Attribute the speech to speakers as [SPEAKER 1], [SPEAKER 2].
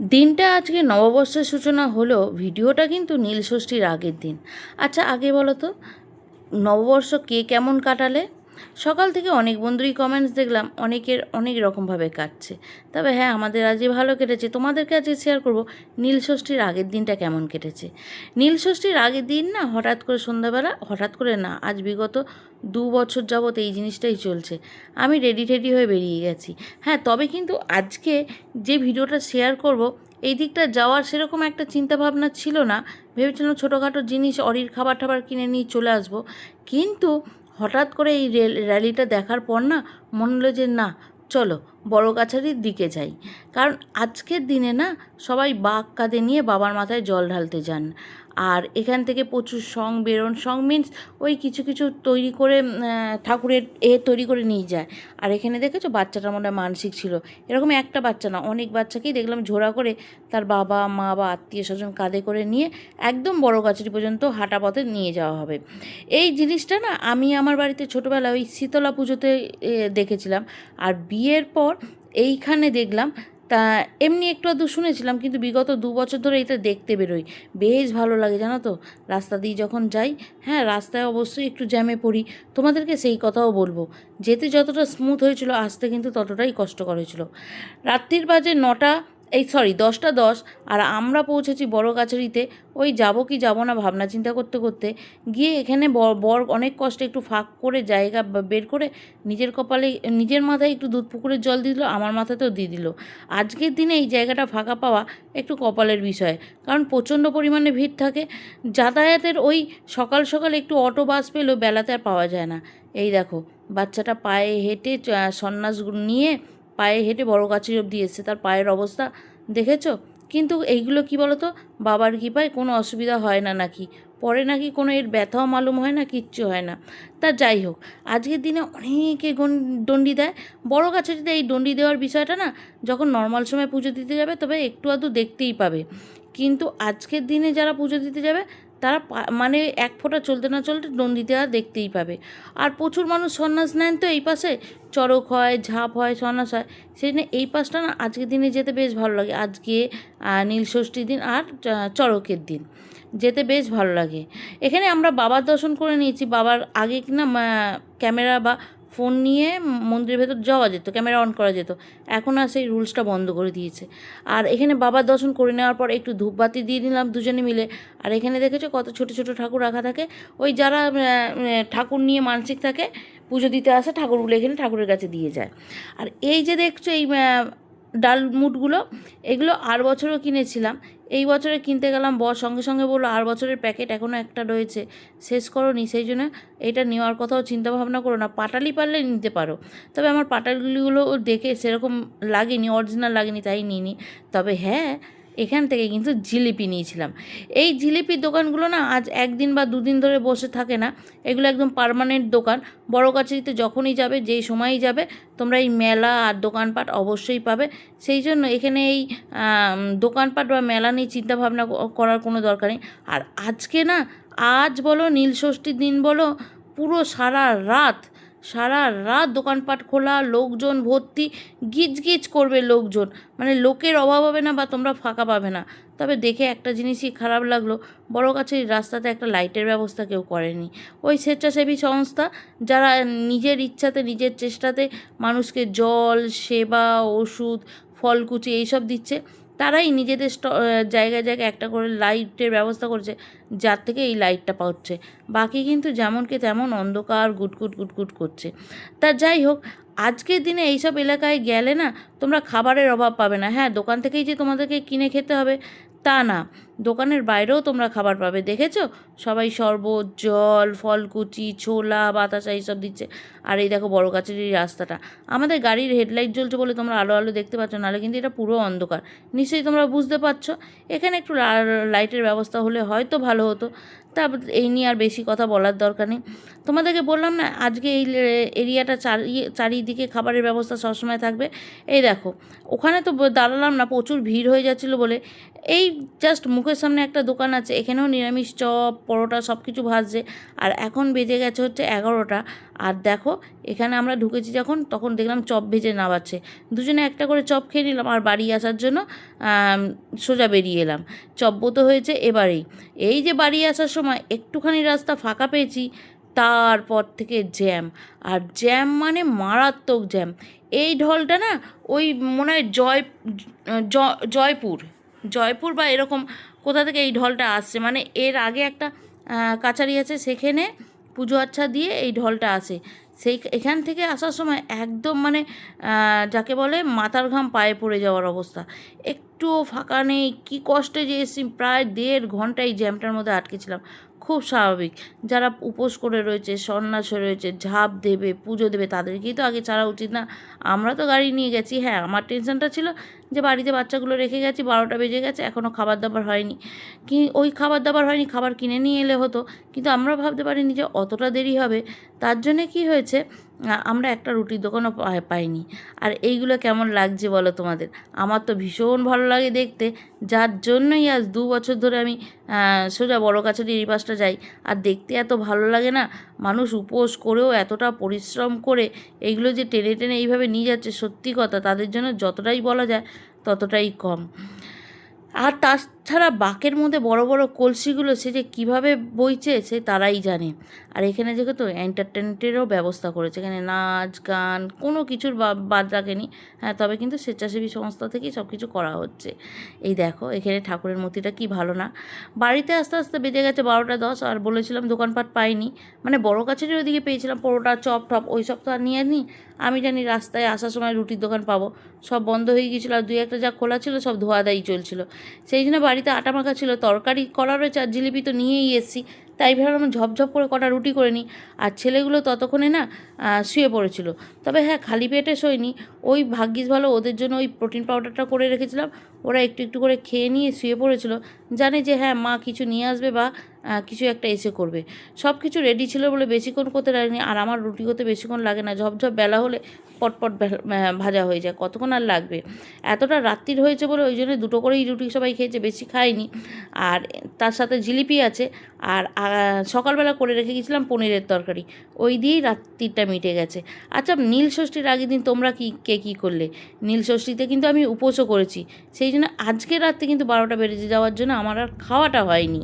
[SPEAKER 1] দিনটা আজকে নববর্ষের সূচনা হলো, ভিডিওটা কিন্তু নীলষষ্ঠীর আগের দিন। আচ্ছা আগে বলো তো, নববর্ষ কে কেমন কাটালে? সকাল থেকে অনেক বন্ধুরই কমেন্টস দেখলাম, অনেকের অনেক রকমভাবে কাটছে। তবে হ্যাঁ, আমাদের আজকে ভালো কেটেছে। তোমাদেরকে আজকে শেয়ার করব নীলষষ্ঠীর আগের দিনটা কেমন কেটেছে। নীলষষ্ঠীর আগের দিন না, হঠাৎ করে সন্ধ্যাবেলা, হঠাৎ করে না, আজ বিগত 2 বছর যাবৎ এই জিনিসটাই চলছে। আমি রেডি টেডি হয়ে বেরিয়ে গেছি। হ্যাঁ, তবে কিন্তু আজকে যে ভিডিওটা শেয়ার করব, এই দিকটা যাওয়ার সেরকম একটা চিন্তাভাবনা ছিল না। ভেবেছিলাম ছোটোখাটো জিনিস, অরির খাবার টাবার কিনে নিয়ে চলে আসবো। কিন্তু হঠাৎ করে এই র্যালিটা দেখার পর না, মনে হলো যে না, চলো বড় কাছারির দিকে যাই। কারণ আজকের দিনে না, সবাই বাঁক কাঁধে নিয়ে বাবার মাথায় জল ঢালতে যান। আর এখান থেকে প্রচুর সং বেরোন। সং মিন্স ওই কিছু কিছু তৈরি করে ঠাকুরের তৈরি করে নিয়ে যায়। আর এখানে দেখেছো, বাচ্চাটার মধ্যে মানসিক ছিল। এরকম একটা বাচ্চা না, অনেক বাচ্চাকেই দেখলাম ঝোড়া করে তার বাবা মা বা আত্মীয় স্বজন কাঁধে করে নিয়ে একদম বড় কাছারি পর্যন্ত হাঁটা পথে নিয়ে যাওয়া হবে। এই জিনিসটা না, আমি আমার বাড়িতে ছোটোবেলায় ওই শীতলা পুজোতে দেখেছিলাম। আর বিয়ের পর এইখানে দেখলাম। তা এমনি একটু আধটু শুনেছিলাম, কিন্তু বিগত 2 বছর ধরে এটা দেখতে বেরোই। বেশ ভালো লাগে জানো তো, রাস্তা দিয়ে যখন যাই। হ্যাঁ, রাস্তায় অবশ্যই একটু জ্যামে পড়ি, তোমাদেরকে সেই কথাও বলবো। যেতে যতটা স্মুথ হয়েছিল, আসতে কিন্তু ততটাই কষ্টকর হয়েছিল। রাত্রির বাজে 9টা, 10টা 10। আর আমরা পৌঁছেছি বড় কাছারিতে। ওই যাব কি যাব না ভাবনা চিন্তা করতে করতে গিয়ে এখানে বর অনেক কষ্টে একটু ফাঁক করে জায়গা বের করে নিজের কপালে, নিজের মাথায় একটু দুধ পুকুরের জল দিয়ে দিল, আমার মাথাতেও দিয়ে দিল। আজকের দিনে এই জায়গাটা ফাঁকা পাওয়া একটু কপালের বিষয়। কারণ প্রচণ্ড পরিমাণে ভিড় থাকে যাতায়াতের। ওই সকাল সকাল একটু অটো বাস পেলেও বেলাতে আর পাওয়া যায় না। এই দেখো, বাচ্চাটা পায়ে হেঁটে সন্ন্যাস নিয়ে পায়ে হেঁটে বড় কাছারি অবধি এসছে। তার পায়ের অবস্থা দেখেছো? কিন্তু এইগুলো কি বলো তো, বাবার কৃপায় কোনো অসুবিধা হয় না নাকি, পরে নাকি কোনো এর ব্যথাও মালুম হয় না, কিচ্ছু হয় না। তা যাই হোক, আজকের দিনে অনেকে দণ্ডি দেয়। বড় কাছারিতে এই দণ্ডি দেওয়ার বিষয়টা না, যখন নর্মাল সময় পুজো দিতে যাবে তবে একটু আধটু দেখতেই পাবে। কিন্তু আজকের দিনে যারা পুজো দিতে যাবে, তারা মানে এক ফোঁটা চলতে না চলতে দণ্ডি দেওয়া দেখতেই পাবে। আর প্রচুর মানুষ সন্ন্যাস নেন তো এই পাশে, চড়ক হয়, ঝাঁপ হয়, সন্ন্যাস হয়। সেই জন্য এই পাশটা না আজকের দিনে যেতে বেশ ভালো লাগে। আজকে নীলষষ্ঠীর দিন আর চড়কের দিন যেতে বেশ ভালো লাগে। এখানে আমরা বাবার দর্শন করে নিয়েছি। বাবার আগে কিনা ক্যামেরা বা ফোন নিয়ে মন্দিরের ভেতর যাওয়া যেত, ক্যামেরা অন করা যেত। এখন আর সেই রুলসটা বন্ধ করে দিয়েছে। আর এখানে বাবার দর্শন করে নেওয়ার পর একটু ধূপবাতি দিয়ে নিলাম দুজনে মিলে। আর এখানে দেখেছো কত ছোট ছোট ঠাকুর রাখা থাকে। ওই যারা ঠাকুর নিয়ে মানসিক থাকে, পুজো দিতে আসে, ঠাকুরগুলো এখানে ঠাকুরের কাছে দিয়ে যায়। আর এই যে দেখছো এই ডাল মুটগুলো, এগুলো আর বছরও কিনেছিলাম। এই বছরে কিনতে গেলাম, সঙ্গে সঙ্গে বললো আর বছরের প্যাকেট এখনও একটা রয়েছে, শেষ করোনি, সেই জন্য এটা নেওয়ার কথাও চিন্তাভাবনা করো না। পাটালি পারলে নিতে পারো। তবে আমার পাটালিগুলো দেখে সেরকম লাগেনি, অরিজিনাল লাগেনি, তাই নিইনি। তবে হ্যাঁ, এখান থেকে কিন্তু জিলিপি নিয়েছিলাম। এই জিলিপির দোকানগুলো না আজ একদিন বা দুদিন ধরে বসে থাকে না, এগুলো একদম পার্মানেন্ট দোকান। বড় কাছারিতে যখনই যাবে, যেই সময়ই যাবে, তোমরা এই মেলা আর দোকানপাট অবশ্যই পাবে। সেই জন্য এখানে এই দোকানপাট বা মেলা নিয়ে চিন্তাভাবনা করার কোনো দরকার নেই। আর আজকে না, আজ বলো নীলষষ্ঠীর দিন বলো, পুরো সারা রাত দোকানপাট খোলা, লোকজন ভর্তি, গিজ গিজ করবে লোকজন। মানে লোকের অভাব হবে না বা তোমরা ফাঁকা পাবে না। তবে দেখে একটা জিনিসই খারাপ লাগলো, বড় কাছারির রাস্তাতে একটা লাইটের ব্যবস্থা কেউ করেনি। ওই স্বেচ্ছাসেবী সংস্থা যারা নিজের ইচ্ছাতে, নিজের চেষ্টাতে মানুষকে জল, সেবা, ওষুধ, ফলকুচি এইসব দিচ্ছে, তারাই নিজেদের জায়গায় জায়গায় একটা করে লাইটের ব্যবস্থা করেছে, যার থেকে এই লাইটটা পাচ্ছে। বাকি কিন্তু যেমনকে তেমন অন্ধকার গুটগুট গুটগুট করছে। তা যাই হোক, আজকের দিনে এইসব এলাকায় গেলে না, তোমরা খাবারের অভাব পাবে না। হ্যাঁ, দোকান থেকেই যে তোমাদেরকে কিনে খেতে হবে তা না, দোকানের বাইরেও তোমরা খাবার পাবে। দেখেছো, সবাই শরবত, জল, ফলকুচি, ছোলা, বাতাসা এইসব দিচ্ছে। আর এই দেখো বড় কাছারির রাস্তাটা, আমাদের গাড়ির হেডলাইট জ্বলছে বলে তোমরা আলো আলো দেখতে পাচ্ছ, নাহলে কিন্তু এটা পুরো অন্ধকার। নিশ্চয়ই তোমরা বুঝতে পারছো। এখানে একটু লাইটের ব্যবস্থা হলে হয়তো ভালো হতো। তা এই নিয়ে আর বেশি কথা বলার দরকার নেই। তোমাদেরকে বললাম না, আজকে এই এরিয়াটা চারিদিকে খাবারের ব্যবস্থা সবসময় থাকবে। এই দেখো ওখানে তো দাঁড়ালাম না, প্রচুর ভিড় হয়ে যাচ্ছিলো বলে এই জাস্ট মুখের সামনে একটা দোকান আছে, এখানেও নিরামিষ চপ পরোটা সব কিছু ভাজছে। আর এখন বেজে গেছে হচ্ছে 11টা। আর দেখো এখানে আমরা ঢুকেছি যখন, তখন দেখলাম চপ ভেজে নামাচ্ছে। দুজনে একটা করে চপ খেয়ে নিলাম আর বাড়ি আসার জন্য সোজা বেরিয়ে এলাম। চপও তো হয়েছে এবারেই। এই যে বাড়ি আসার সময় একটুখানি রাস্তা ফাঁকা পেয়েছি, তারপর থেকে জ্যাম। আর জ্যাম মানে মারাত্মক জ্যাম। এই ঢলটা না ওই মনে হয় জয়পুর জয়পুর বা এরকম কোথা থেকে এই ঢলটা আসছে, মানে এর আগে একটা কাছারি আছে, সেখানে পুজো আচ্ছা দিয়ে এই ঢলটা আসে। এখান থেকে আসার সময় একদম মানে যাকে বলে মাথার ঘাম পায়ে পড়ে যাওয়ার অবস্থা। একটুও ফাঁকা নেই, কী কষ্টে যে এসেছি, প্রায় 1.5 ঘন্টা এই জ্যামটার মধ্যে আটকেছিলাম। খুব স্বাভাবিক, যারা উপোস করে রয়েছে, সন্ন্যাস হয়ে রয়েছে, ঝাঁপ দেবে, পুজো দেবে, তাদেরকেই তো আগে ছাড়া উচিত না। আমরা তো গাড়ি নিয়ে গেছি। হ্যাঁ, আমার টেনশনটা ছিল যে বাড়িতে বাচ্চাগুলো রেখে গেছি, 12টা বেজে গেছে, এখনও খাবার দাবার হয়নি। ওই খাবার দাবার হয়নি, খাবার কিনে নিয়ে এলে হতো, কিন্তু আমরা ভাবতে পারিনি যে অতটা দেরি হবে। তার জন্যে কি হয়েছে, আমরা একটা রুটির দোকানও পাইনি। আর এইগুলো কেমন লাগছে বলো তোমাদের? আমার তো ভীষণ ভালো লাগে দেখতে, যার জন্যই আজ 2 বছর ধরে আমি সোজা বড় কাছারি এই পাশটা যাই। আর দেখতে এত ভালো লাগে না, মানুষ উপোস করেও এতটা পরিশ্রম করে এইগুলো যে টেনে টেনে এইভাবে নিয়ে যাচ্ছে, সত্যি কথা তাদের জন্য যতটাই বলা যায় ততটাই কম। আর তাছাড়া বাঁকের মধ্যে বড় বড় কলসিগুলো সে যে কীভাবে বইছে সে তারাই জানে। আর এখানে যেহেতু এন্টারটেনমেন্টেরও ব্যবস্থা করেছে, এখানে নাচ গান কোনো কিছুর বাদ রাখেনি। হ্যাঁ, তবে কিন্তু স্বেচ্ছাসেবী সংস্থা থেকেই সব কিছু করা হচ্ছে। এই দেখো এখানে ঠাকুরের মূর্তিটা কি ভালো না। বাড়িতে আস্তে আস্তে বেজে গেছে 12টা 10। আর বলেছিলাম দোকানপাট পাইনি, মানে বড় কাছারির ওদিকে পেয়েছিলাম পরোটা চপ টপ, ওই সব তো আর নিয়ে নিই। আমি জানি রাস্তায় আসার সময় রুটির দোকান পাবো, সব বন্ধ হয়ে গিয়েছিলো। আর 2-1টা যা খোলা ছিল সব ধোয়াদাই চলছিল। সেই জন্য বাড়িতে আটা মাখা ছিল, তরকারি করা রয়েছে আর জিলিপি তো নিয়েই এসেছি, তাই ভাবলাম ঝপঝপ করে কটা রুটি করে নিই। আর ছেলেগুলো ততক্ষণে না শুয়ে পড়েছিল। তবে হ্যাঁ, খালি পেটে শোয়নি, ওই ভাগ্যিস ভালো ওদের জন্য ওই প্রোটিন পাউডারটা করে রেখেছিলাম, ওরা একটু একটু করে খেয়ে নিয়ে শুয়ে পড়েছিল। জানে যে হ্যাঁ মা কিছু নিয়ে আসবে বা কিছু একটা এসে করবে। সব কিছু রেডি ছিল বলে বেশিক্ষণ করতে লাগেনি। আর আমার রুটি করতে বেশিক্ষণ লাগে না, ঝপঝপ বেলা হলে পটপট ভাজা হয়ে যায়, কতক্ষণ আর লাগবে। এতটা রাত্রির হয়েছে বলে ওই জন্য 2টো করেই রুটি সবাই খেয়েছে, বেশি খায়নি। আর তার সাথে জিলিপি আছে। আর সকালবেলা করে রেখে গেছিলাম পনিরের তরকারি, ওই দিয়েই রাত্রিটা মিটে গেছে। আচ্ছা, নীল ষষ্ঠীর আগের দিন তোমরা কী করলে? নীল ষষ্ঠীতে কিন্তু আমি উপোসও করেছি, সেই জন্য আজকে রাত্রে কিন্তু 12টা বেজে যাওয়ার জন্য আমার আর খাওয়াটা হয়নি।